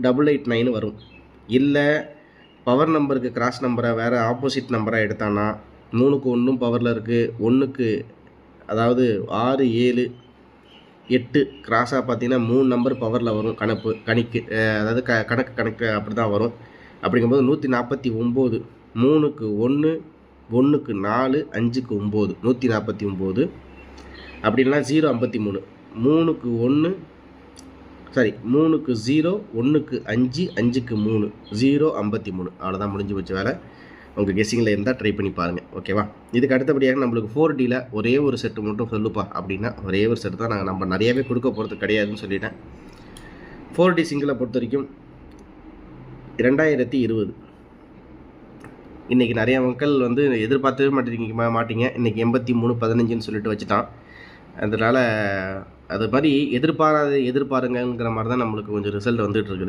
2889 வரும். இல்லை பவர் நம்பருக்கு கிராஸ் நம்பரை வேறு ஆப்போசிட் நம்பராக எடுத்தான்னா 3க்கு 1 பவரில் இருக்குது, 1க்கு அதாவது 6 7 8 கிராஸாக பார்த்தீங்கன்னா 3 நம்பர் பவரில் வரும். அதாவது கணக்கு அப்படி தான் வரும். அப்படிங்கும்போது 149 3க்கு 1 1க்கு 4 5க்கு 9 149. அப்படின்னா 053 3க்கு 1 3க்கு 0 1க்கு 5 5க்கு 3 053. அவ்வளோதான், முடிஞ்சு போச்சு வேலை. உங்கள் கெஸ்ஸிங்கில் இருந்தால் ட்ரை பண்ணி பாருங்கள். ஓகேவா? இதுக்கு அடுத்தபடியாக நம்மளுக்கு 4Dயில் ஒரே ஒரு செட்டு மட்டும் சொல்லுப்பா அப்படின்னா ஒரே ஒரு செட்டு தான் நம்ம நிறையாவே கொடுக்க போகிறது கிடையாதுன்னு சொல்லிட்டேன். 4D சிங்கிளை பொறுத்த வரைக்கும் 2020 இன்றைக்கி நிறைய மக்கள் எதிர்பார்த்தவே மாட்டீங்க. இன்றைக்கி 83-15ன்னு சொல்லிட்டு வச்சுட்டான். அதனால் அது மாதிரி எதிர்பாருங்கிற மாதிரி தான் நம்மளுக்கு கொஞ்சம் ரிசல்ட் வந்துட்டு இருக்குது.